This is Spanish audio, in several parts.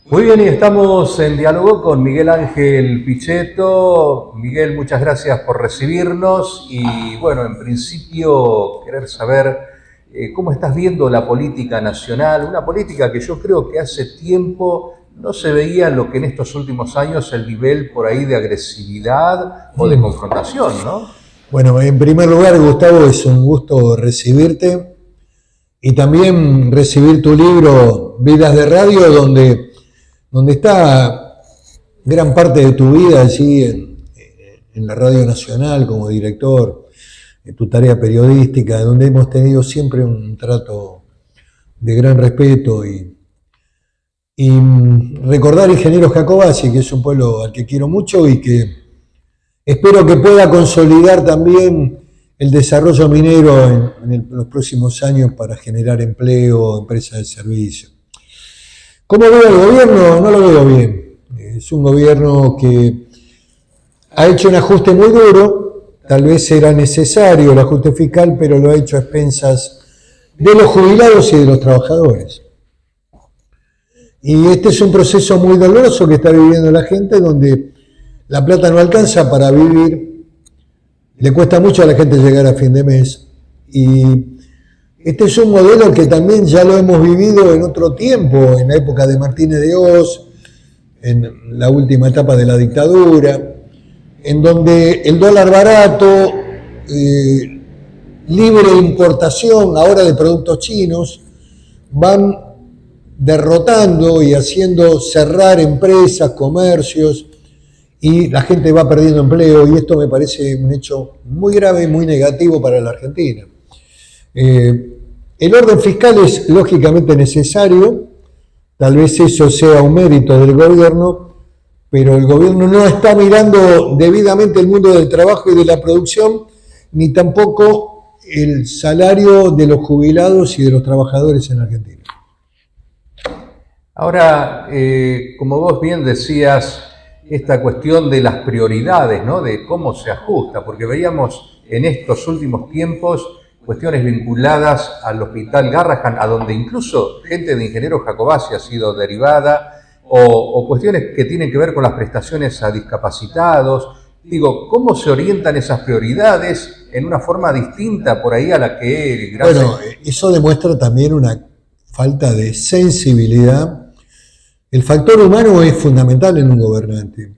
Muy bien, y estamos en diálogo con Miguel Ángel Pichetto. Miguel, muchas gracias por recibirnos y bueno, en principio querer saber cómo estás viendo la política nacional, una política que yo creo que hace tiempo no se veía lo que en estos últimos años el nivel por ahí de agresividad o de confrontación, ¿no? Bueno, en primer lugar, Gustavo, es un gusto recibirte y también recibir tu libro Vidas de Radio, donde está gran parte de tu vida allí en la Radio Nacional como director, en tu tarea periodística, donde hemos tenido siempre un trato de gran respeto y recordar Ingeniero Jacobacci, que es un pueblo al que quiero mucho y que espero que pueda consolidar también el desarrollo minero en los próximos años para generar empleo, empresas de servicio. ¿Cómo veo el gobierno? No lo veo bien. Es un gobierno que ha hecho un ajuste muy duro, tal vez era necesario el ajuste fiscal, pero lo ha hecho a expensas de los jubilados y de los trabajadores. Y este es un proceso muy doloroso que está viviendo la gente, donde la plata no alcanza para vivir, le cuesta mucho a la gente llegar a fin de mes. Y este es un modelo que también ya lo hemos vivido en otro tiempo, en la época de Martínez de Hoz, en la última etapa de la dictadura, en donde el dólar barato, libre importación ahora de productos chinos, van derrotando y haciendo cerrar empresas, comercios, y la gente va perdiendo empleo, y esto me parece un hecho muy grave y muy negativo para la Argentina. El orden fiscal es lógicamente necesario, tal vez eso sea un mérito del gobierno, pero el gobierno no está mirando debidamente el mundo del trabajo y de la producción, ni tampoco el salario de los jubilados y de los trabajadores en Argentina. Ahora, como vos bien decías, esta cuestión de las prioridades, ¿no? De cómo se ajusta, porque veíamos en estos últimos tiempos cuestiones vinculadas al Hospital Garrahan, a donde incluso gente de Ingeniero Jacobacci ha sido derivada, o cuestiones que tienen que ver con las prestaciones a discapacitados. Digo, ¿cómo se orientan esas prioridades en una forma distinta por ahí a la que... Bueno, eso demuestra también una falta de sensibilidad. El factor humano es fundamental en un gobernante.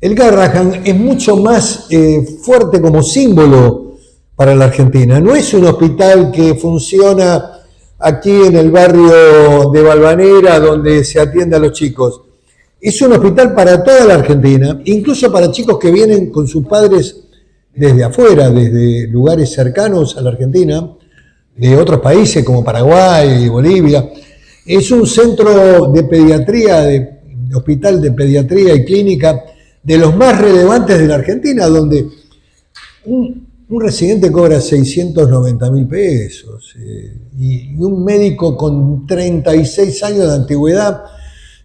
El Garrahan es mucho más fuerte como símbolo para la Argentina. No es un hospital que funciona aquí en el barrio de Valvanera, donde se atiende a los chicos. Es un hospital para toda la Argentina, incluso para chicos que vienen con sus padres desde afuera, desde lugares cercanos a la Argentina, de otros países como Paraguay y Bolivia. Es un centro de pediatría, de hospital de pediatría y clínica de los más relevantes de la Argentina, donde un residente cobra 690.000 pesos y un médico con 36 años de antigüedad,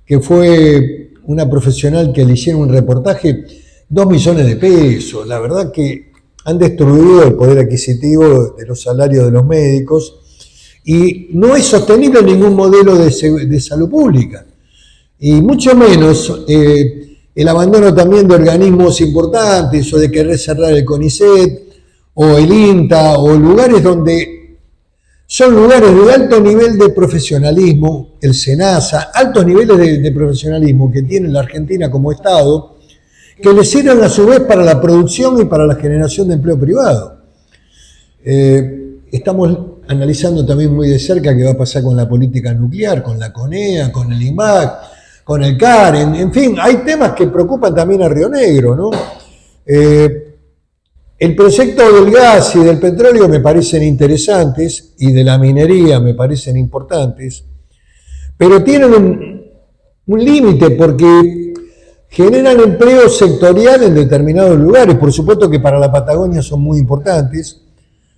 que fue una profesional que le hicieron un reportaje, 2 millones de pesos. La verdad que han destruido el poder adquisitivo de los salarios de los médicos y no es sostenible ningún modelo de salud pública. Y mucho menos el abandono también de organismos importantes, o de querer cerrar el CONICET o el INTA, o lugares donde son lugares de alto nivel de profesionalismo, el SENASA, altos niveles de profesionalismo que tiene la Argentina como Estado, que le sirven a su vez para la producción y para la generación de empleo privado. Estamos analizando también muy de cerca qué va a pasar con la política nuclear, con la CONEA, con el IMAC, con el CAR, en fin, hay temas que preocupan también a Río Negro, ¿no? El proyecto del gas y del petróleo me parecen interesantes, y de la minería me parecen importantes, pero tienen un límite, porque generan empleo sectorial en determinados lugares. Por supuesto que para la Patagonia son muy importantes.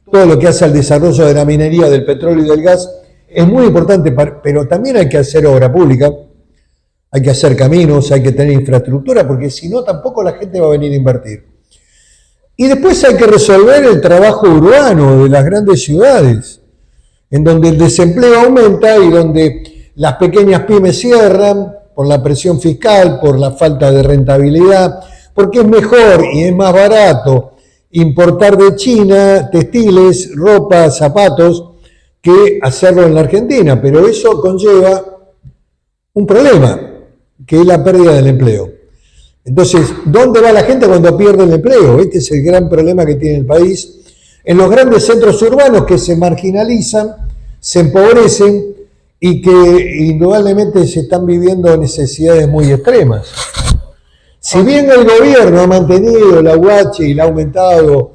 Todo lo que hace al desarrollo de la minería, del petróleo y del gas es muy importante, pero también hay que hacer obra pública, hay que hacer caminos, hay que tener infraestructura, porque si no tampoco la gente va a venir a invertir. Y después hay que resolver el trabajo urbano de las grandes ciudades, en donde el desempleo aumenta y donde las pequeñas pymes cierran, por la presión fiscal, por la falta de rentabilidad, porque es mejor y es más barato importar de China textiles, ropa, zapatos, que hacerlo en la Argentina. Pero eso conlleva un problema, que es la pérdida del empleo. Entonces, ¿dónde va la gente cuando pierde el empleo? Este es el gran problema que tiene el país. En los grandes centros urbanos que se marginalizan, se empobrecen y que indudablemente se están viviendo necesidades muy extremas. Si bien el gobierno ha mantenido la UH y la ha aumentado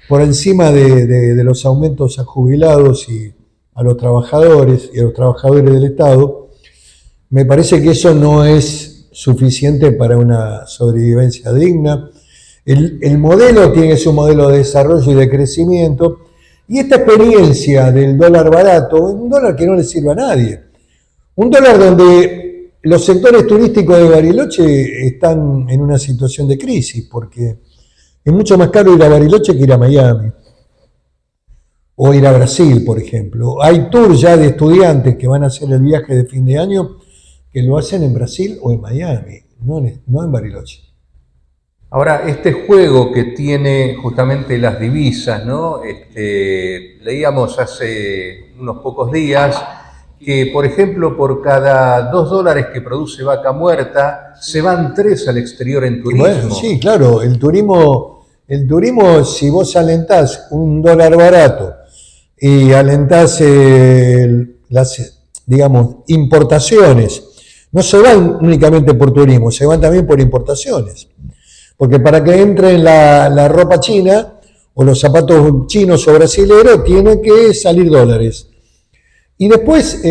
por encima de los aumentos a jubilados y a los trabajadores y a los trabajadores del Estado, me parece que eso no es suficiente para una sobrevivencia digna. El modelo tiene que ser un modelo de desarrollo y de crecimiento, y esta experiencia del dólar barato, un dólar que no le sirve a nadie, un dólar donde los sectores turísticos de Bariloche están en una situación de crisis, porque es mucho más caro ir a Bariloche que ir a Miami, o ir a Brasil, por ejemplo. Hay tours ya de estudiantes que van a hacer el viaje de fin de año que lo hacen en Brasil o en Miami, no en Bariloche. Ahora, este juego que tiene justamente las divisas, ¿no? Leíamos hace unos pocos días que, por ejemplo, por cada $2 que produce Vaca Muerta, se van 3 al exterior en turismo. Bueno, sí, claro, el turismo, si vos alentás un dólar barato y alentás las, digamos, importaciones, no se van únicamente por turismo, se van también por importaciones. Porque para que entre la ropa china o los zapatos chinos o brasileños tienen que salir dólares. Y después,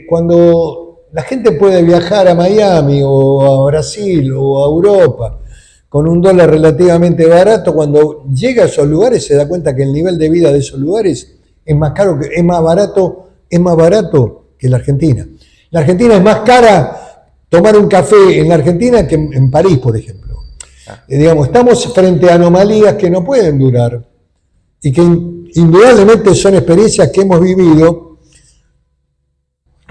cuando la gente puede viajar a Miami o a Brasil o a Europa con un dólar relativamente barato, cuando llega a esos lugares se da cuenta que el nivel de vida de esos lugares es más caro, es más barato que la Argentina. La Argentina es más cara tomar un café en la Argentina que en París, por ejemplo. Digamos, estamos frente a anomalías que no pueden durar y que indudablemente son experiencias que hemos vivido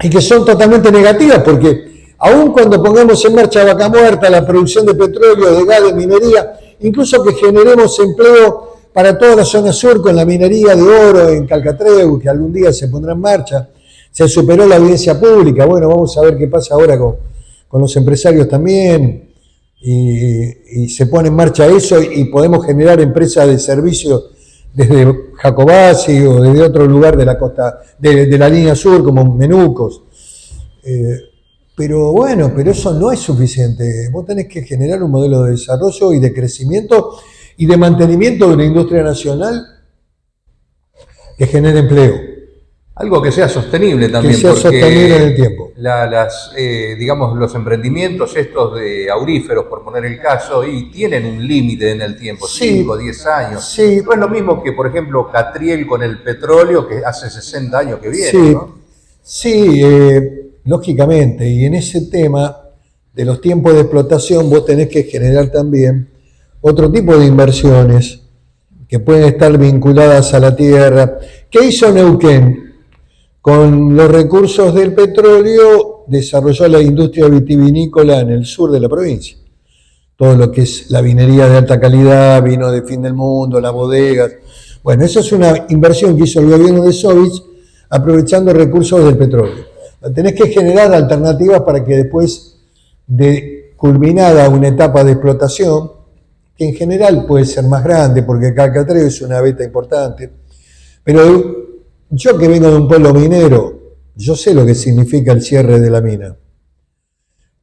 y que son totalmente negativas, porque aun cuando pongamos en marcha Vaca Muerta, la producción de petróleo, de gas, de minería, incluso que generemos empleo para toda la zona sur con la minería de oro en Calcatreu, que algún día se pondrá en marcha, se superó la audiencia pública. Bueno, vamos a ver qué pasa ahora con los empresarios también. Y se pone en marcha eso y podemos generar empresas de servicios desde Jacobasi o desde otro lugar de la costa, de la línea sur, como Menucos. Pero bueno, pero eso no es suficiente. Vos tenés que generar un modelo de desarrollo y de crecimiento y de mantenimiento de una industria nacional que genere empleo. Algo que sea sostenible también, que sea porque sostenible en el tiempo. Digamos, los emprendimientos estos de auríferos, por poner el caso, y tienen un límite en el tiempo, 5, 10 años. Sí. No es lo mismo que, por ejemplo, Catriel con el petróleo, que hace 60 años que viene, sí, ¿no? Sí, lógicamente, y en ese tema de los tiempos de explotación vos tenés que generar también otro tipo de inversiones que pueden estar vinculadas a la tierra. ¿Qué hizo Neuquén? Con los recursos del petróleo desarrolló la industria vitivinícola en el sur de la provincia. Todo lo que es la vinería de alta calidad, vino de fin del mundo, las bodegas. Bueno, esa es una inversión que hizo el gobierno de Sovich aprovechando recursos del petróleo. Tenés que generar alternativas para que después de culminada una etapa de explotación, que en general puede ser más grande, porque Calcatreu es una veta importante, pero yo que vengo de un pueblo minero, yo sé lo que significa el cierre de la mina.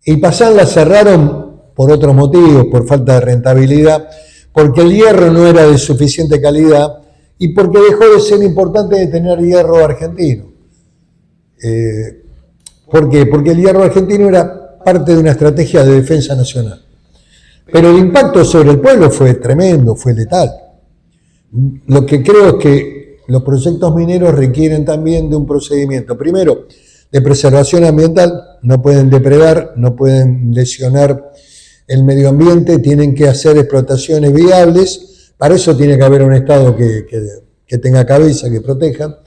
Y Pazán la cerraron por otros motivos, por falta de rentabilidad, porque el hierro no era de suficiente calidad y porque dejó de ser importante de tener hierro argentino. ¿Por qué? Porque el hierro argentino era parte de una estrategia de defensa nacional. Pero el impacto sobre el pueblo fue tremendo, fue letal. Lo que creo es que los proyectos mineros requieren también de un procedimiento, primero, de preservación ambiental, no pueden depredar, no pueden lesionar el medio ambiente, tienen que hacer explotaciones viables, para eso tiene que haber un Estado que tenga cabeza, que proteja,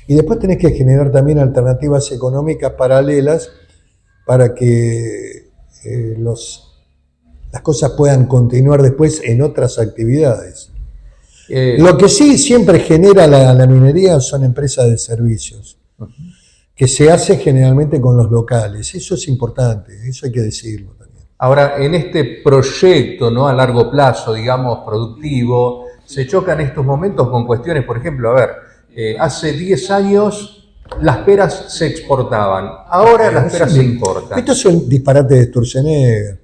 y después tenés que generar también alternativas económicas paralelas para que las cosas puedan continuar después en otras actividades. Lo que sí siempre genera la minería son empresas de servicios, que se hace generalmente con los locales. Eso es importante, eso hay que decirlo también. Ahora, en este proyecto, ¿no?, a largo plazo, digamos, productivo, se choca en estos momentos con cuestiones, por ejemplo, a ver, hace 10 años las peras se exportaban, ahora las peras se importan. Esto es un disparate de Sturzenegger,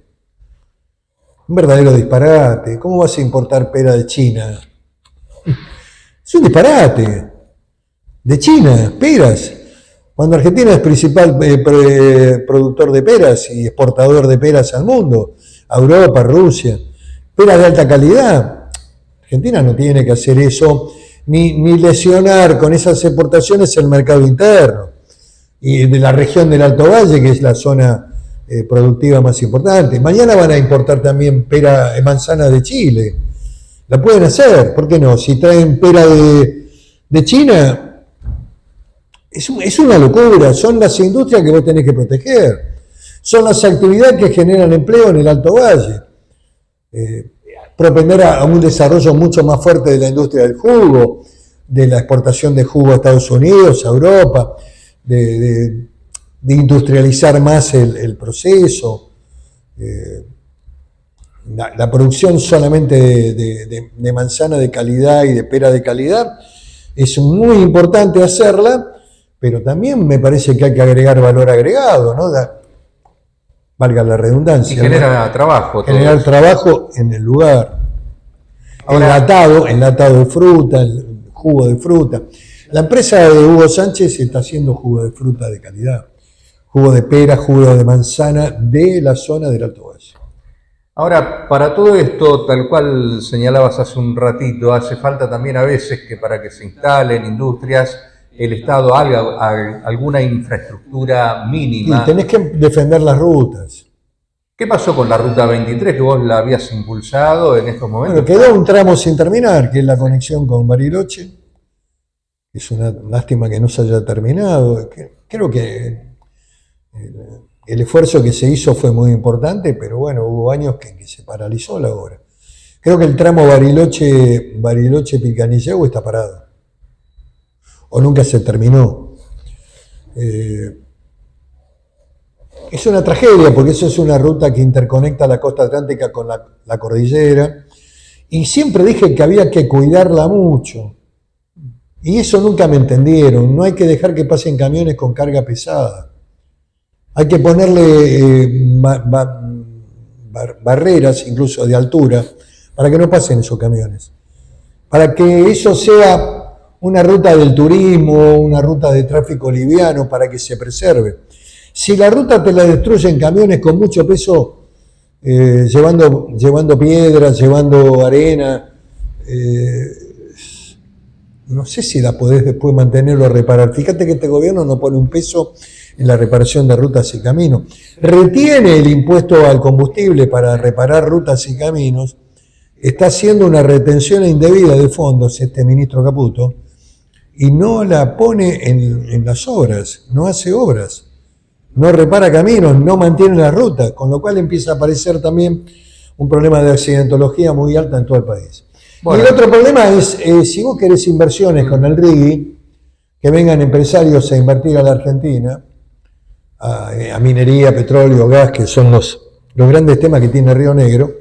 un verdadero disparate. ¿Cómo vas a importar pera de China? Es un disparate. De China, peras. Cuando Argentina es principal productor de peras y exportador de peras al mundo, a Europa, a Rusia, peras de alta calidad. Argentina no tiene que hacer eso, ni lesionar con esas exportaciones el mercado interno. Y de la región del Alto Valle, que es la zona productiva más importante. Mañana van a importar también manzana de Chile. La pueden hacer, ¿por qué no? Si traen pera de China, es una locura. Son las industrias que vos tenés que proteger. Son las actividades que generan empleo en el Alto Valle. Propender a un desarrollo mucho más fuerte de la industria del jugo, de la exportación de jugo a Estados Unidos, a Europa, de industrializar más el proceso. La producción solamente de manzana de calidad y de pera de calidad es muy importante hacerla, pero también me parece que hay que agregar valor agregado, ¿no? Valga la redundancia. Y genera trabajo. Generar trabajo en el lugar. Ahora, enlatado de fruta, el jugo de fruta. La empresa de Hugo Sánchez está haciendo jugo de fruta de calidad. Jugo de pera, jugo de manzana de la zona del Alto Valle. ahora, para todo esto, tal cual señalabas hace un ratito, hace falta también a veces que para que se instalen industrias, el Estado haga alguna infraestructura mínima. Y tenés que defender las rutas. ¿Qué pasó con la Ruta 23, que vos la habías impulsado en estos momentos? Bueno, quedó un tramo sin terminar, que es la conexión con Bariloche. Es una lástima que no se haya terminado. Creo que el esfuerzo que se hizo fue muy importante, pero bueno, hubo años que se paralizó la obra. Creo que el tramo Bariloche-Pilcanilleu está parado. O nunca se terminó. Es una tragedia, porque eso es una ruta que interconecta la costa atlántica con la cordillera. Y siempre dije que había que cuidarla mucho. Y eso nunca me entendieron. No hay que dejar que pasen camiones con carga pesada. Hay que ponerle barreras, incluso de altura, para que no pasen esos camiones. Para que eso sea una ruta del turismo, una ruta de tráfico liviano, para que se preserve. Si la ruta te la destruyen camiones con mucho peso, llevando piedras, llevando arena, no sé si la podés después mantener o reparar. Fíjate que este gobierno no pone un peso en la reparación de rutas y caminos. Retiene el impuesto al combustible para reparar rutas y caminos. Está haciendo una retención indebida de fondos este ministro Caputo y no la pone en las obras, no hace obras, no repara caminos, no mantiene las rutas, con lo cual empieza a aparecer también un problema de accidentología muy alta en todo el país. Bueno. Y el otro problema es, si vos querés inversiones con el RIGI, que vengan empresarios a invertir a la Argentina, a minería, petróleo, gas, que son los grandes temas que tiene Río Negro,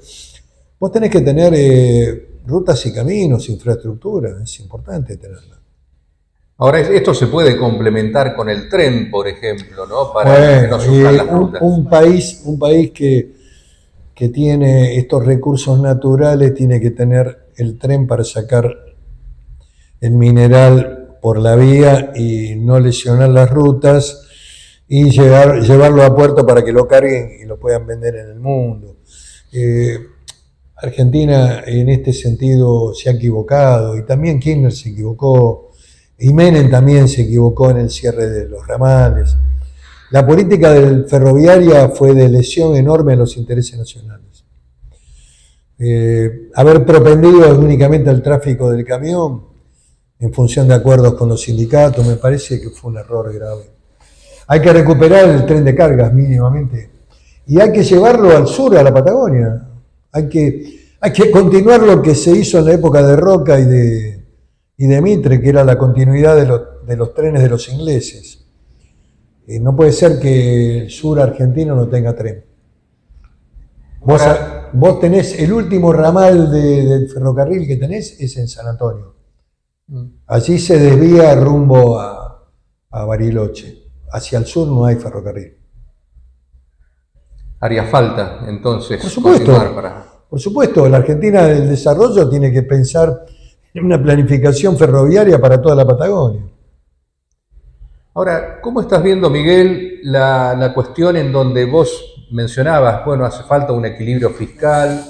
vos tenés que tener rutas y caminos, infraestructura, es importante tenerla. Ahora, esto se puede complementar con el tren, por ejemplo, ¿no? Para que no sufran las rutas. Un país que tiene estos recursos naturales tiene que tener el tren para sacar el mineral por la vía y no lesionar las rutas y llevarlo a puerto para que lo carguen y lo puedan vender en el mundo. Argentina en este sentido se ha equivocado y también Kirchner se equivocó. Y Menem también se equivocó en el cierre de los ramales. La política ferroviaria fue de lesión enorme a los intereses nacionales. Haber propendido únicamente al tráfico del camión en función de acuerdos con los sindicatos me parece que fue un error grave. Hay que recuperar el tren de cargas mínimamente. Y hay que llevarlo al sur, a la Patagonia. Hay que continuar lo que se hizo en la época de Roca y de Mitre, que era la continuidad de los trenes de los ingleses. No puede ser que el sur argentino no tenga tren. Vos tenés el último ramal del ferrocarril que tenés es en San Antonio. Allí se desvía rumbo a Bariloche. Hacia el sur no hay ferrocarril. Haría falta, entonces, por supuesto, por supuesto, la Argentina del desarrollo tiene que pensar en una planificación ferroviaria para toda la Patagonia. Ahora, ¿cómo estás viendo, Miguel, la cuestión en donde vos mencionabas, bueno, hace falta un equilibrio fiscal,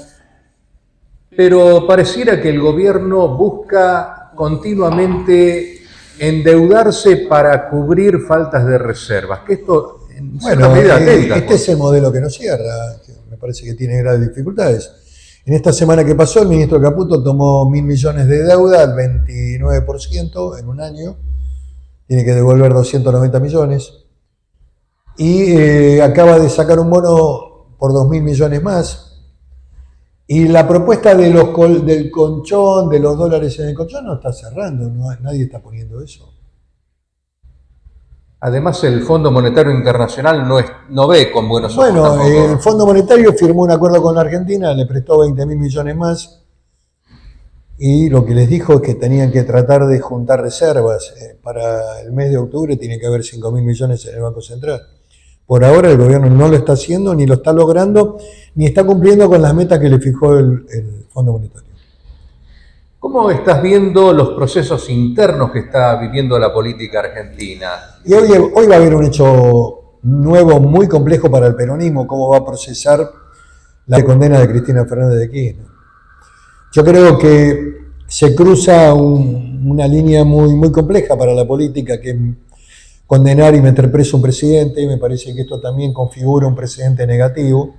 pero pareciera que el gobierno busca continuamente endeudarse para cubrir faltas de reservas, que esto en cierta medida atenta, este es el modelo que nos cierra, que me parece que tiene graves dificultades. En esta semana que pasó, el ministro Caputo tomó 1.000 millones de deuda al 29% en un año, tiene que devolver 290 millones, y acaba de sacar un bono por 2.000 millones más. Y la propuesta del colchón, de los dólares en el colchón, no está cerrando, nadie está poniendo eso. Además, el Fondo Monetario Internacional no ve con buenos ojos. Bueno, el Fondo Monetario firmó un acuerdo con la Argentina, le prestó 20.000 millones más, y lo que les dijo es que tenían que tratar de juntar reservas. Para el mes de octubre tiene que haber 5.000 millones en el Banco Central. Por ahora el gobierno no lo está haciendo, ni lo está logrando, ni está cumpliendo con las metas que le fijó el Fondo Monetario. ¿Cómo estás viendo los procesos internos que está viviendo la política argentina? Y hoy va a haber un hecho nuevo, muy complejo para el peronismo, cómo va a procesar la condena de Cristina Fernández de Kirchner. Yo creo que se cruza una línea muy, muy compleja para la política, que es condenar y meter preso a un presidente, y me parece que esto también configura un precedente negativo.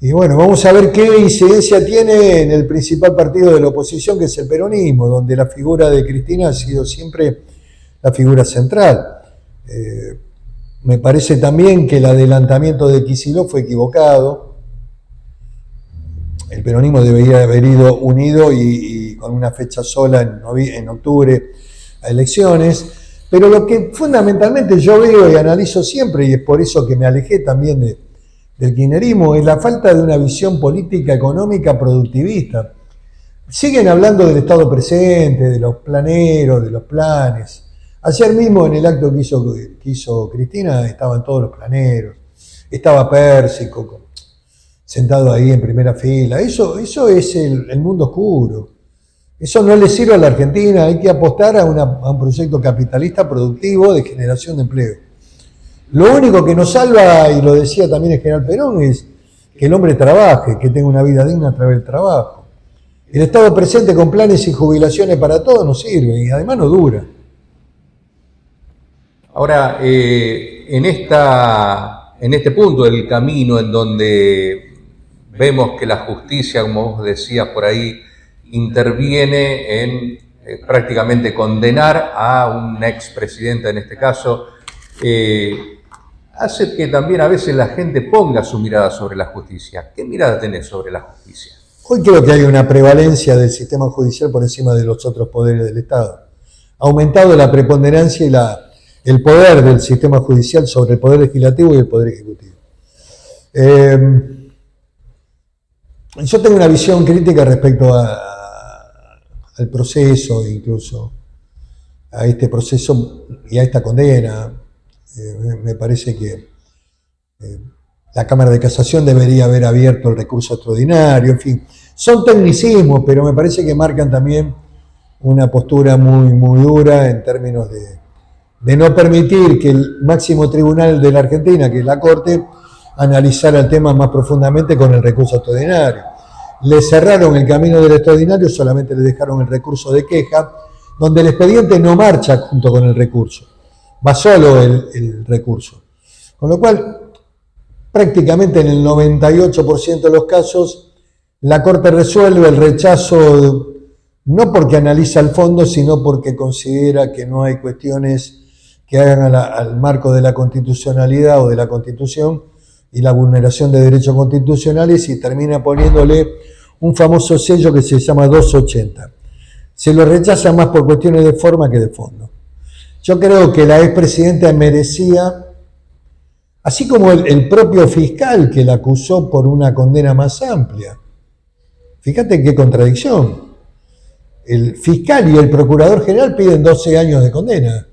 Y bueno, vamos a ver qué incidencia tiene en el principal partido de la oposición, que es el peronismo, donde la figura de Cristina ha sido siempre la figura central. Me parece también que el adelantamiento de Kicillof fue equivocado. El peronismo debería haber ido unido y con una fecha sola en octubre a elecciones. Pero lo que fundamentalmente yo veo y analizo siempre, y es por eso que me alejé también del kirchnerismo, es la falta de una visión política económica productivista. Siguen hablando del Estado presente, de los planeros, de los planes. Ayer mismo en el acto que hizo Cristina estaban todos los planeros, estaba Pérsico sentado ahí en primera fila. Eso es el mundo oscuro. Eso no le sirve a la Argentina, hay que apostar a un proyecto capitalista productivo de generación de empleo. Lo único que nos salva, y lo decía también el general Perón, es que el hombre trabaje, que tenga una vida digna a través del trabajo. El Estado presente con planes y jubilaciones para todos no sirve y además no dura. Ahora, en este punto del camino en donde vemos que la justicia, como vos decías por ahí, interviene en prácticamente condenar a un expresidente, en este caso, hace que también a veces la gente ponga su mirada sobre la justicia. ¿Qué mirada tenés sobre la justicia? Hoy creo que hay una prevalencia del sistema judicial por encima de los otros poderes del Estado. Ha aumentado la preponderancia y el poder del sistema judicial sobre el poder legislativo y el poder ejecutivo. Yo tengo una visión crítica respecto al proceso, incluso a este proceso y a esta condena. Me parece que la Cámara de Casación debería haber abierto el recurso extraordinario, en fin. Son tecnicismos, pero me parece que marcan también una postura muy, muy dura en términos de no permitir que el máximo tribunal de la Argentina, que es la Corte, analizara el tema más profundamente con el recurso extraordinario. Le cerraron el camino del extraordinario, solamente le dejaron el recurso de queja, donde el expediente no marcha junto con el recurso, va solo el recurso. Con lo cual, prácticamente en el 98% de los casos, la Corte resuelve el rechazo no porque analiza el fondo, sino porque considera que no hay cuestiones que hagan al marco de la constitucionalidad o de la Constitución y la vulneración de derechos constitucionales, y termina poniéndole un famoso sello que se llama 280. Se lo rechaza más por cuestiones de forma que de fondo. Yo creo que la expresidenta merecía, así como el propio fiscal que la acusó por una condena más amplia. Fíjate qué contradicción. El fiscal y el procurador general piden 12 años de condena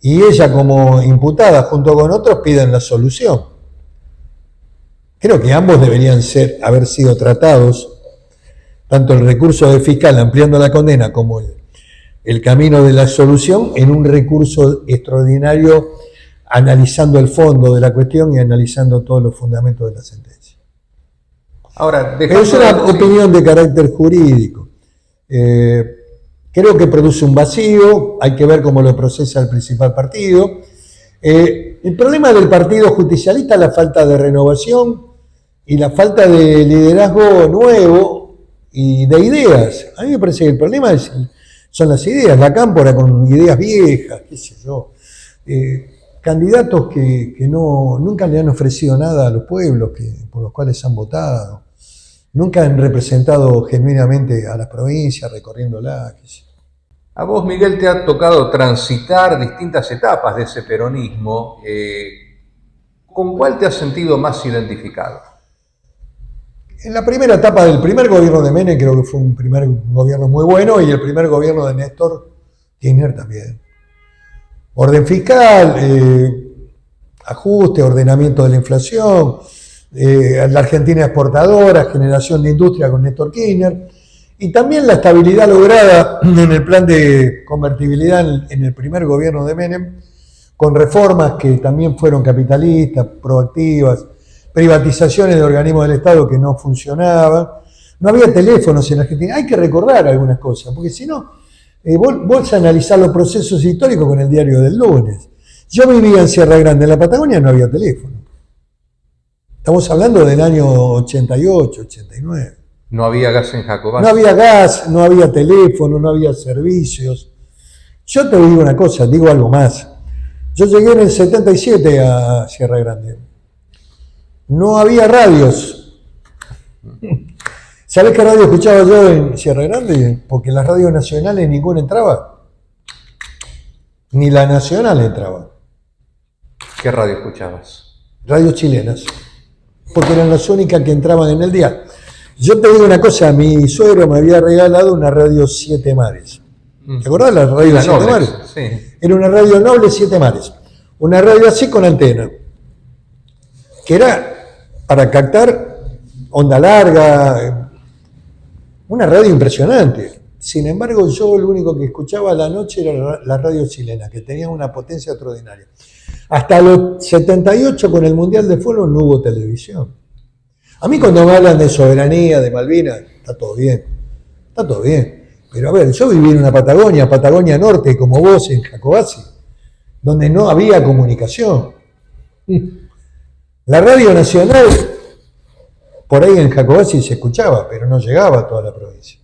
y ella, como imputada junto con otros, piden la absolución. Creo que ambos deberían haber sido tratados, tanto el recurso del fiscal ampliando la condena como el camino de la absolución, en un recurso extraordinario analizando el fondo de la cuestión y analizando todos los fundamentos de la sentencia. Ahora, pero es una opinión de carácter jurídico. Creo que produce un vacío, hay que ver cómo lo procesa el principal partido. El problema del partido justicialista es la falta de renovación y la falta de liderazgo nuevo y de ideas. A mí me parece que el problema son las ideas, la cámpora con ideas viejas, qué sé yo. Candidatos que nunca le han ofrecido nada a los pueblos por los cuales han votado. Nunca han representado genuinamente a las provincias, recorriéndolas. A vos, Miguel, te ha tocado transitar distintas etapas de ese peronismo. ¿Con cuál te has sentido más identificado? En la primera etapa del primer gobierno de Menem, creo que fue un primer gobierno muy bueno, y el primer gobierno de Néstor Kirchner también. Orden fiscal, ajuste, ordenamiento de la inflación, la Argentina exportadora, generación de industria con Néstor Kirchner, y también la estabilidad lograda en el plan de convertibilidad en el primer gobierno de Menem, con reformas que también fueron capitalistas, proactivas, privatizaciones de organismos del Estado que no funcionaban. No había teléfonos en Argentina. Hay que recordar algunas cosas, porque si no, vos analizás los procesos históricos con el diario del lunes. Yo vivía en Sierra Grande, en la Patagonia no había teléfono. Estamos hablando del año 88, 89. No había gas en Jacobacci. No había gas, no había teléfono, no había servicios. Yo te digo una cosa, digo algo más. Yo llegué en el 77 a Sierra Grande. No había radios. ¿Sabés qué radio escuchaba yo en Sierra Grande? Porque en las radios nacionales ninguna entraba. Ni la nacional entraba. ¿Qué radio escuchabas? Radios chilenas. Porque eran las únicas que entraban en el dial. Yo te digo una cosa, mi suegro me había regalado una radio Siete Mares. ¿Te acordás la radio Siete Mares? Sí. Era una radio noble Siete Mares. Una radio así con antena. Que era para captar onda larga. Una radio impresionante. Sin embargo, yo lo único que escuchaba a la noche era la radio chilena, que tenía una potencia extraordinaria. Hasta los 78, con el Mundial de Fútbol, no hubo televisión. A mí cuando me hablan de soberanía, de Malvinas, está todo bien. Está todo bien. Pero a ver, yo viví en una Patagonia Norte, como vos en Jacobacci, donde no había comunicación. La radio nacional, por ahí en Jacobacci se escuchaba, pero no llegaba a toda la provincia.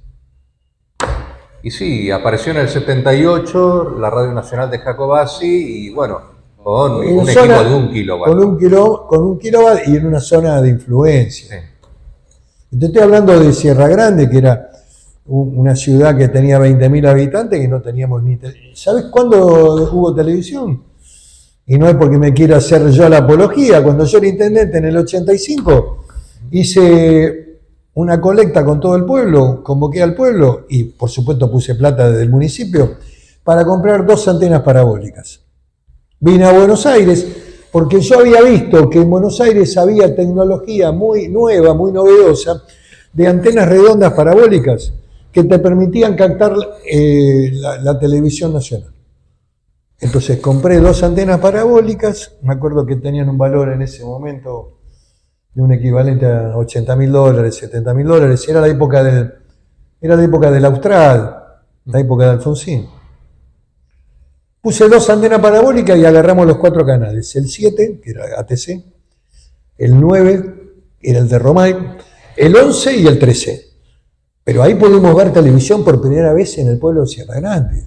Y sí, apareció en el 78 la Radio Nacional de Jacobacci y bueno, con un equipo de 1 kilowatt. Con 1 kilowatt y en una zona de influencia. Sí. Te estoy hablando de Sierra Grande, que era una ciudad que tenía 20.000 habitantes, que no teníamos ni televisión. ¿Sabes cuándo hubo televisión? Y no es porque me quiera hacer yo la apología. Cuando yo era intendente en el 85, hice una colecta con todo el pueblo, convoqué al pueblo y por supuesto puse plata desde el municipio para comprar 2 antenas parabólicas. Vine a Buenos Aires porque yo había visto que en Buenos Aires había tecnología muy nueva, muy novedosa, de antenas redondas parabólicas que te permitían captar la televisión nacional. Entonces compré 2 antenas parabólicas, me acuerdo que tenían un valor en ese momento de un equivalente a $80.000, $70.000, era la época del Austral, la época de Alfonsín. Puse 2 antenas parabólicas y agarramos los 4 canales, el 7, que era ATC, el 9, era el de Romay, el 11 y el 13. Pero ahí pudimos ver televisión por primera vez en el pueblo de Sierra Grande.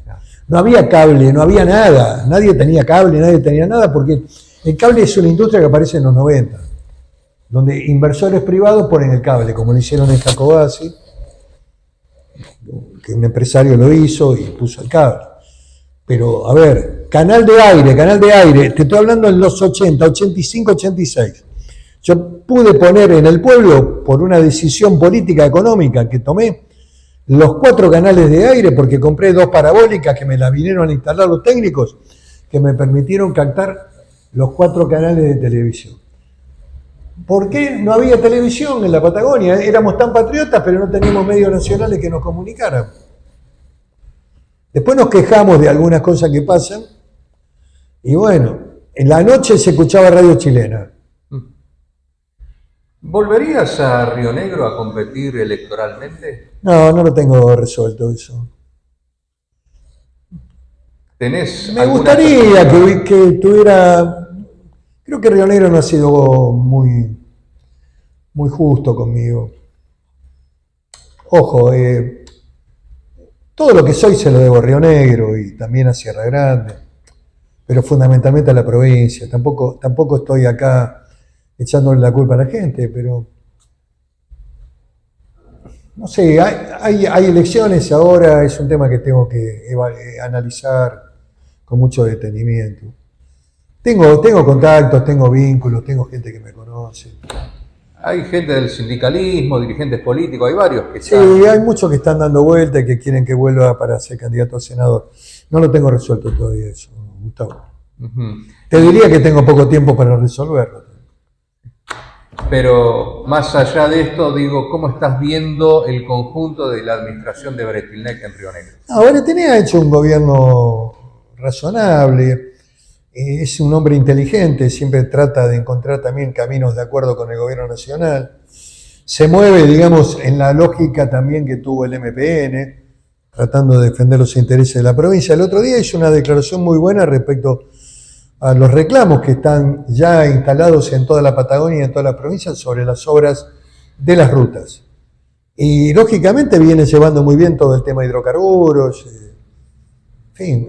no había cable, no había nada, nadie tenía cable, nadie tenía nada, porque el cable es una industria que aparece en los 90, donde inversores privados ponen el cable, como lo hicieron en Jacobasi, que un empresario lo hizo y puso el cable. Pero, a ver, canal de aire, te estoy hablando en los 80, 85, 86. Yo pude poner en el pueblo, por una decisión política económica que tomé, los 4 canales de aire, porque compré 2 parabólicas que me las vinieron a instalar los técnicos, que me permitieron captar los 4 canales de televisión. ¿Por qué no había televisión en la Patagonia? Éramos tan patriotas, pero no teníamos medios nacionales que nos comunicaran. Después nos quejamos de algunas cosas que pasan, y bueno, en la noche se escuchaba radio chilena. ¿Volverías a Río Negro a competir electoralmente? No, no lo tengo resuelto eso. ¿Tenés Me alguna gustaría perspectiva? que tuviera... Creo que Río Negro no ha sido muy justo conmigo. Ojo, todo lo que soy se lo debo a Río Negro y también a Sierra Grande, pero fundamentalmente a la provincia. Tampoco estoy acá echándole la culpa a la gente, pero no sé, hay elecciones ahora, es un tema que tengo que analizar con mucho detenimiento. Tengo contactos, tengo vínculos, tengo gente que me conoce. Hay gente del sindicalismo, dirigentes políticos, hay varios que Sí, están... hay muchos que están dando vueltas y que quieren que vuelva para ser candidato a senador. No lo tengo resuelto todavía eso, Gustavo. Te diría que tengo poco tiempo para resolverlo. Pero más allá de esto, digo, ¿cómo estás viendo el conjunto de la administración de Bretilnec en Río Negro? Ahora ha hecho un gobierno razonable, es un hombre inteligente, siempre trata de encontrar también caminos de acuerdo con el gobierno nacional. Se mueve, digamos, en la lógica también que tuvo el MPN, tratando de defender los intereses de la provincia. El otro día hizo una declaración muy buena respecto a los reclamos que están ya instalados en toda la Patagonia y en toda la provincia sobre las obras de las rutas. Y lógicamente viene llevando muy bien todo el tema de hidrocarburos. En fin,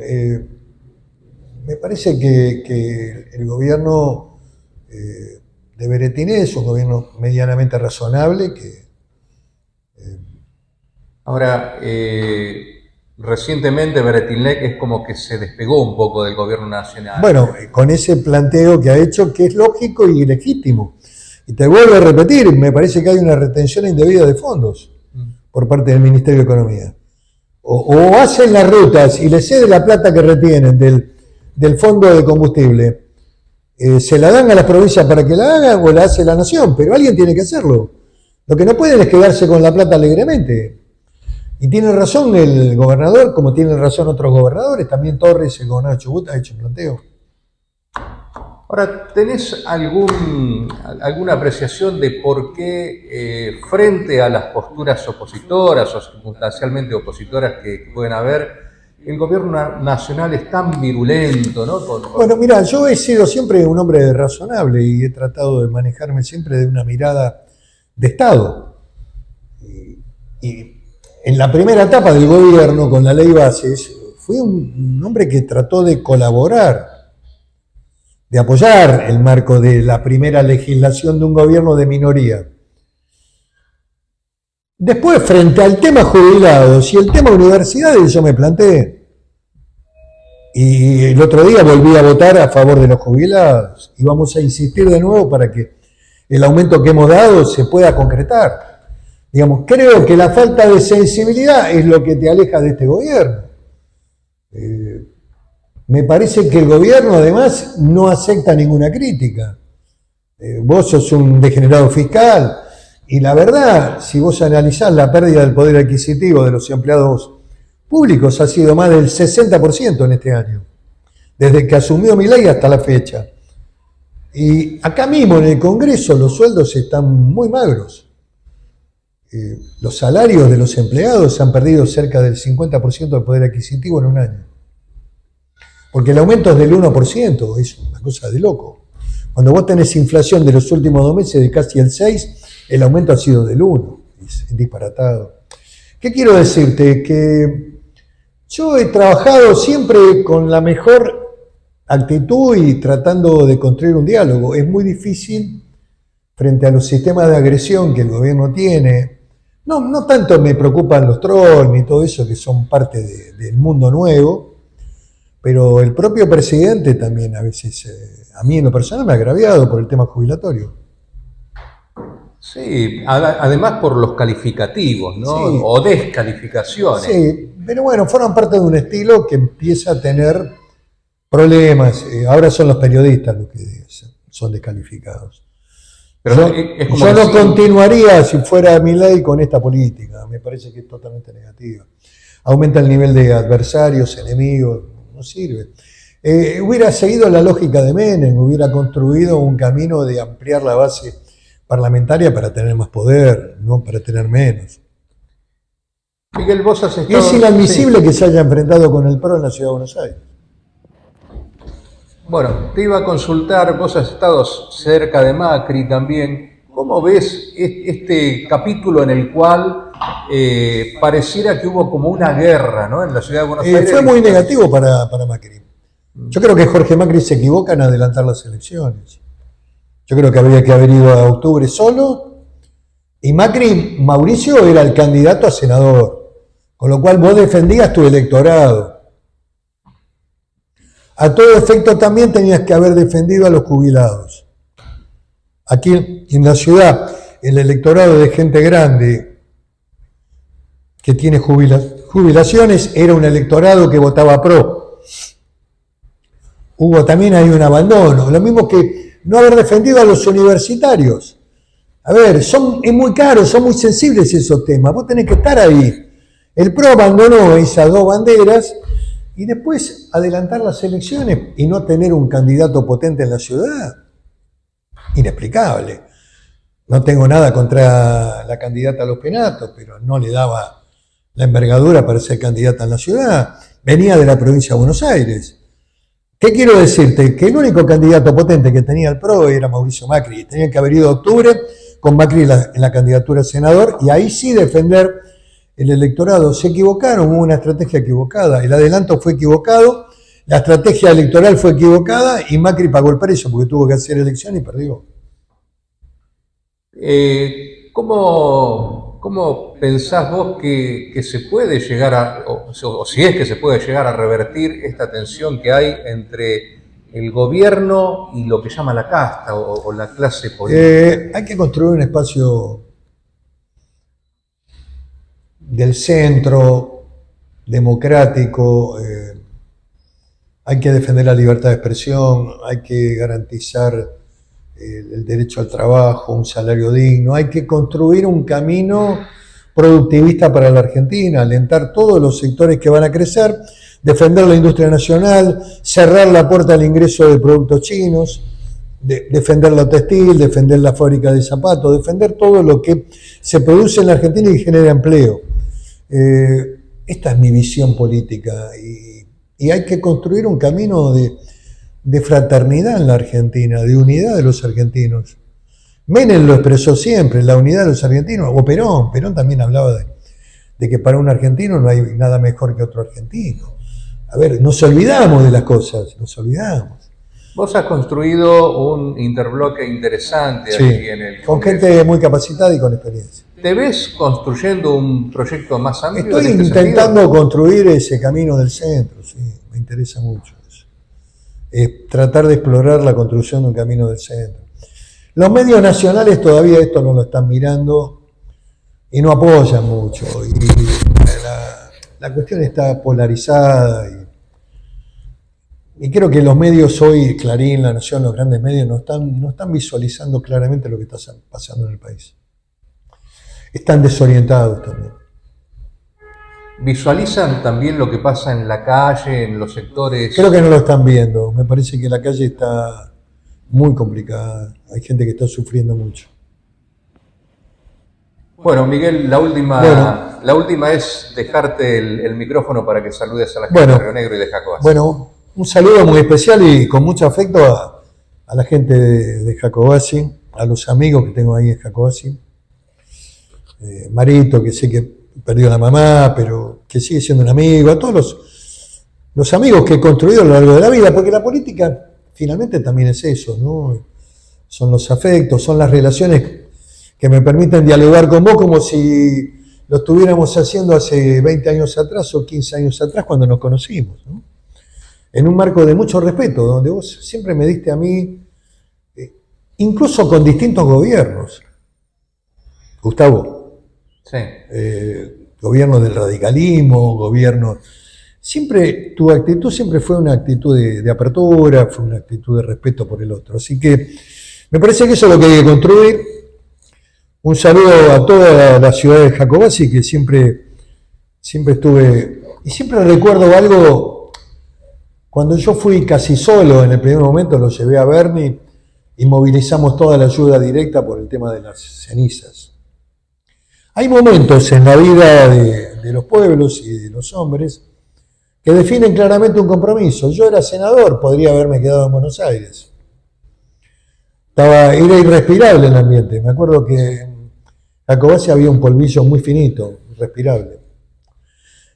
me parece que el gobierno de Beretiné es un gobierno medianamente razonable que... Ahora, recientemente Bretilnec es como que se despegó un poco del gobierno nacional. Bueno, con ese planteo que ha hecho, que es lógico y legítimo. Y te vuelvo a repetir, me parece que hay una retención indebida de fondos por parte del Ministerio de Economía. O hacen las rutas y les cede la plata que retienen del fondo de combustible, se la dan a las provincias para que la hagan o la hace la nación, pero alguien tiene que hacerlo. Lo que no pueden es quedarse con la plata alegremente. Y tiene razón el gobernador, como tienen razón otros gobernadores, también Torres, el gobernador de Chubut, ha hecho un planteo. Ahora, ¿tenés alguna apreciación de por qué frente a las posturas opositoras o circunstancialmente opositoras que pueden haber, el gobierno nacional es tan virulento, ¿no? Bueno, mira, yo he sido siempre un hombre razonable y he tratado de manejarme siempre de una mirada de Estado. Y en la primera etapa del gobierno, con la ley Bases, fui un hombre que trató de colaborar, de apoyar el marco de la primera legislación de un gobierno de minoría. Después, frente al tema jubilados y el tema universidades, yo me planteé. Y el otro día volví a votar a favor de los jubilados y vamos a insistir de nuevo para que el aumento que hemos dado se pueda concretar. Digamos, creo que la falta de sensibilidad es lo que te aleja de este gobierno. Me parece que el gobierno además no acepta ninguna crítica. Vos sos un degenerado fiscal y la verdad, si vos analizás la pérdida del poder adquisitivo de los empleados públicos ha sido más del 60% en este año, desde que asumió Milei hasta la fecha. Y acá mismo en el Congreso los sueldos están muy magros. Los salarios de los empleados han perdido cerca del 50% del poder adquisitivo en un año. Porque el aumento es del 1%, es una cosa de loco. Cuando vos tenés inflación de los últimos 2 meses de casi el 6%, el aumento ha sido del 1%. Es disparatado. ¿Qué quiero decirte? Que Yo he trabajado siempre con la mejor actitud y tratando de construir un diálogo. Es muy difícil frente a los sistemas de agresión que el gobierno tiene. No tanto me preocupan los trolls ni todo eso, que son parte del mundo nuevo, pero el propio presidente también a veces, a mí en lo personal me ha agraviado por el tema jubilatorio. Sí, además por los calificativos, ¿no? Sí. O descalificaciones. Sí, pero bueno, forman parte de un estilo que empieza a tener problemas. Ahora son los periodistas los que son descalificados. Pero yo no continuaría, si fuera Milei, con esta política. Me parece que es totalmente negativa. Aumenta el nivel de adversarios, enemigos, no sirve. Hubiera seguido la lógica de Menem, hubiera construido un camino de ampliar la base parlamentaria para tener más poder, no para tener menos. Miguel, vos has estado... Es inadmisible que se haya enfrentado con el PRO en la Ciudad de Buenos Aires. Bueno, te iba a consultar, vos has estado cerca de Macri también. ¿Cómo ves este capítulo en el cual pareciera que hubo como una guerra, ¿no?, en la Ciudad de Buenos Aires? Fue muy negativo para Macri. Yo creo que Jorge Macri se equivoca en adelantar las elecciones. Yo creo que habría que haber ido a octubre solo. Y Mauricio era el candidato a senador, con lo cual vos defendías tu electorado. A todo efecto también tenías que haber defendido a los jubilados. Aquí en la ciudad, el electorado de gente grande que tiene jubilaciones era un electorado que votaba pro. También hay un abandono. Lo mismo que no haber defendido a los universitarios. A ver, es muy caro, son muy sensibles esos temas. Vos tenés que estar ahí. El PRO abandonó esas dos banderas y después adelantar las elecciones y no tener un candidato potente en la ciudad. Inexplicable. No tengo nada contra la candidata a los Penatos, pero no le daba la envergadura para ser candidata en la ciudad. Venía de la provincia de Buenos Aires. ¿Qué quiero decirte? Que el único candidato potente que tenía el PRO era Mauricio Macri. Tenía que haber ido a octubre con Macri en la candidatura a senador y ahí sí defender el electorado. Se equivocaron, hubo una estrategia equivocada. El adelanto fue equivocado, la estrategia electoral fue equivocada y Macri pagó el precio porque tuvo que hacer elección y perdió. ¿Cómo pensás vos que se puede llegar o si es que se puede llegar a revertir esta tensión que hay entre el gobierno y lo que llama la casta o la clase política? Hay que construir un espacio del centro, democrático, hay que defender la libertad de expresión, hay que garantizar el derecho al trabajo, un salario digno, hay que construir un camino productivista para la Argentina, alentar todos los sectores que van a crecer, defender la industria nacional, cerrar la puerta al ingreso de productos chinos, defender lo textil, defender la fábrica de zapatos, defender todo lo que se produce en la Argentina y genera empleo. Esta es mi visión política y hay que construir un camino de fraternidad en la Argentina, de unidad de los argentinos. Menem lo expresó siempre, la unidad de los argentinos, o Perón también hablaba de que para un argentino no hay nada mejor que otro argentino. A ver, nos olvidamos de las cosas, nos olvidamos. Vos has construido un interbloque interesante sí, aquí en el Congreso. Con gente muy capacitada y con experiencia. ¿Te ves construyendo un proyecto más amplio? Estoy intentando construir ese camino del centro, sí, me interesa mucho eso. Tratar de explorar la construcción de un camino del centro. Los medios nacionales todavía esto no lo están mirando y no apoyan mucho. Y la cuestión está polarizada y creo que los medios hoy, Clarín, La Nación, los grandes medios, no están visualizando claramente lo que está pasando en el país. Están desorientados también. ¿Visualizan también lo que pasa en la calle, en los sectores? Creo que no lo están viendo. Me parece que la calle está muy complicada. Hay gente que está sufriendo mucho. Bueno, Miguel, la última es dejarte el micrófono para que saludes a la gente de Río Negro y de Jacobacci. Bueno, un saludo muy especial y con mucho afecto a la gente de Jacobacci, a los amigos que tengo ahí en Jacobacci. Marito, que sé que perdió a la mamá, pero que sigue siendo un amigo, a todos los amigos que he construido a lo largo de la vida, porque la política finalmente también es eso, ¿no? Son los afectos, son las relaciones que me permiten dialogar con vos como si lo estuviéramos haciendo hace 20 años atrás o 15 años atrás cuando nos conocimos, ¿no? En un marco de mucho respeto, donde vos siempre me diste a mí, incluso con distintos gobiernos. Gustavo, Sí. Gobierno del radicalismo, gobierno... Siempre, tu actitud siempre fue una actitud de apertura, fue una actitud de respeto por el otro. Así que me parece que eso es lo que hay que construir. Un saludo a toda la ciudad de Jacobacci, que siempre estuve... Y siempre recuerdo algo, cuando yo fui casi solo en el primer momento, lo llevé a Bernie y movilizamos toda la ayuda directa por el tema de las cenizas. Hay momentos en la vida de los pueblos y de los hombres que definen claramente un compromiso. Yo era senador, podría haberme quedado en Buenos Aires. Era irrespirable el ambiente. Me acuerdo que en Jacobacci había un polvillo muy finito, irrespirable.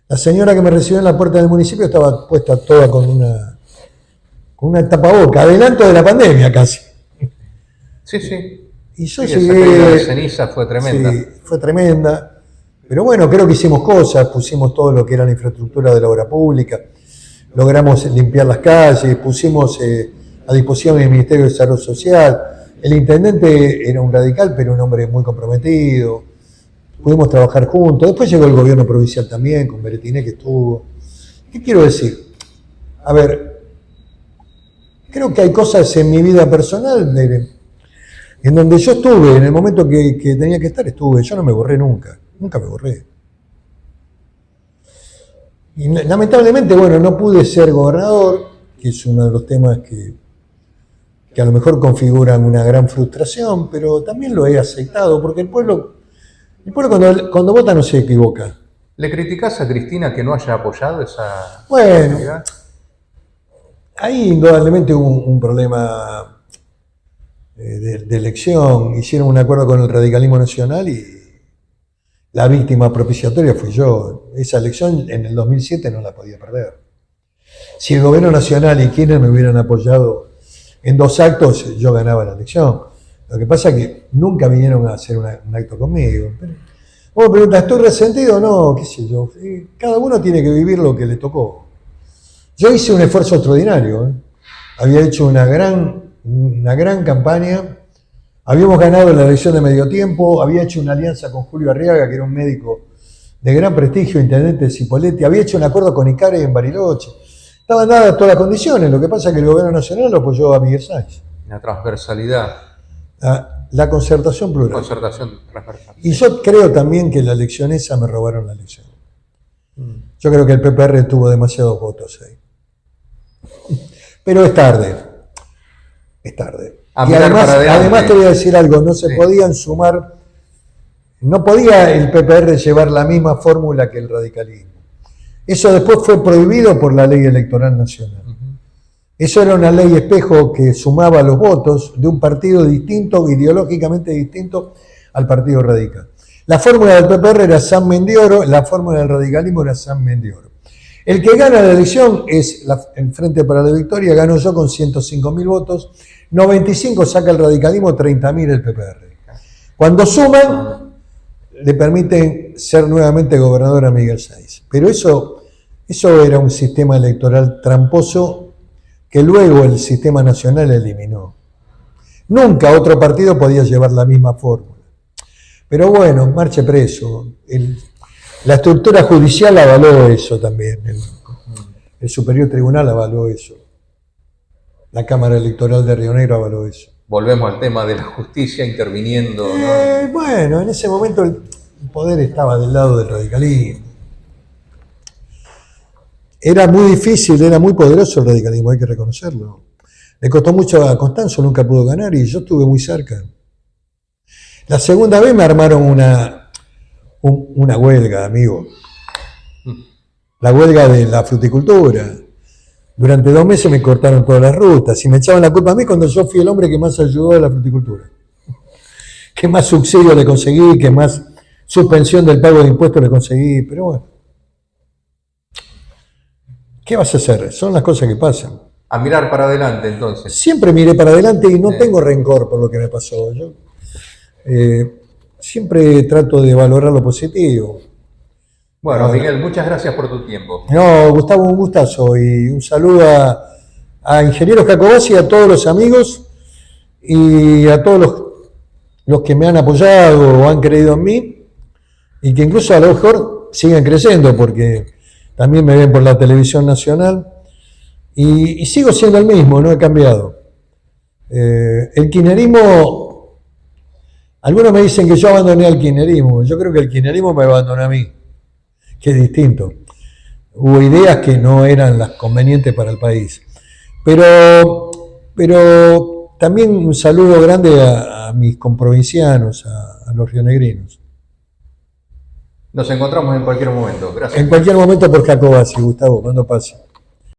La señora que me recibió en la puerta del municipio estaba puesta toda con una tapaboca, adelanto de la pandemia casi. Sí, sí. Y yo Sí, llegué... esa caída de ceniza fue tremenda. Sí, fue tremenda. Pero bueno, creo que hicimos cosas, pusimos todo lo que era la infraestructura de la obra pública, logramos limpiar las calles, pusimos a disposición del Ministerio de Desarrollo Social. El intendente era un radical, pero un hombre muy comprometido. Pudimos trabajar juntos. Después llegó el gobierno provincial también, con Beretiné que estuvo. ¿Qué quiero decir? A ver, creo que hay cosas en mi vida personal en donde yo estuve, en el momento que tenía que estar, estuve. Yo no me borré nunca. Nunca me borré. Y lamentablemente, bueno, no pude ser gobernador, que es uno de los temas que a lo mejor configuran una gran frustración, pero también lo he aceptado, porque el pueblo cuando vota no se equivoca. ¿Le criticás a Cristina que no haya apoyado esa Bueno, actividad? ahí indudablemente hubo un problema de elección. Hicieron un acuerdo con el radicalismo nacional y la víctima propiciatoria fui yo. Esa elección en el 2007 no la podía perder. Si el gobierno nacional y quienes me hubieran apoyado en 2 actos, yo ganaba la elección. Lo que pasa es que nunca vinieron a hacer un acto conmigo. Vos me preguntas, ¿estoy resentido? No, qué sé yo. Cada uno tiene que vivir lo que le tocó. Yo hice un esfuerzo extraordinario. Había hecho una gran campaña. Habíamos ganado la elección de medio tiempo, había hecho una alianza con Julio Arriaga, que era un médico de gran prestigio, intendente de Cipolletti, había hecho un acuerdo con Icare en Bariloche. Estaban dadas todas las condiciones, lo que pasa es que el gobierno nacional lo apoyó a Miguel Sáenz. La transversalidad. La concertación plural. Concertación transversal. Y yo creo también que la elección esa me robaron la elección. Yo creo que el PPR tuvo demasiados votos ahí. Pero es tarde. Es tarde. Y además te voy a decir algo, no se podían sumar, no podía el PPR llevar la misma fórmula que el radicalismo. Eso después fue prohibido por la ley electoral nacional. Eso era una ley espejo que sumaba los votos de un partido distinto, ideológicamente distinto al Partido Radical. La fórmula del PPR era San Mendioro, la fórmula del radicalismo era San Mendioro. El que gana la elección es el Frente para la Victoria, gano yo con 105.000 votos, 95 saca el radicalismo, 30.000 el PPR. Cuando suman, le permiten ser nuevamente gobernador a Miguel Sáenz. Pero eso era un sistema electoral tramposo que luego el sistema nacional eliminó. Nunca otro partido podía llevar la misma fórmula. Pero bueno, marche preso. La estructura judicial avaló eso también. El Superior Tribunal avaló eso. La Cámara Electoral de Río Negro avaló eso. Volvemos al tema de la justicia interviniendo, ¿no? Bueno, en ese momento el poder estaba del lado del radicalismo. Era muy difícil, era muy poderoso el radicalismo, hay que reconocerlo. Le costó mucho a Constanzo, nunca pudo ganar y yo estuve muy cerca. La segunda vez me armaron una huelga, amigo. La huelga de la fruticultura. Durante 2 meses me cortaron todas las rutas y me echaban la culpa a mí cuando yo fui el hombre que más ayudó a la fruticultura. Que más subsidio le conseguí, que más suspensión del pago de impuestos le conseguí, pero bueno. ¿qué vas a hacer? Son las cosas que pasan. A mirar para adelante, entonces. Siempre miré para adelante y no tengo rencor por lo que me pasó. Yo siempre trato de valorar lo positivo. Bueno, Miguel, muchas gracias por tu tiempo. No, Gustavo, un gustazo y un saludo a Ingenieros Jacobacci, a todos los amigos y a todos los que me han apoyado o han creído en mí y que incluso a lo mejor sigan creciendo porque también me ven por la televisión nacional y sigo siendo el mismo, no he cambiado. El kirchnerismo, algunos me dicen que yo abandoné al kirchnerismo, yo creo que el kirchnerismo me abandonó a mí, que es distinto. Hubo ideas que no eran las convenientes para el país. Pero también un saludo grande a mis comprovincianos, a los rionegrinos. Nos encontramos en cualquier momento. Gracias. En cualquier momento por Jacobacci, Gustavo, cuando pase.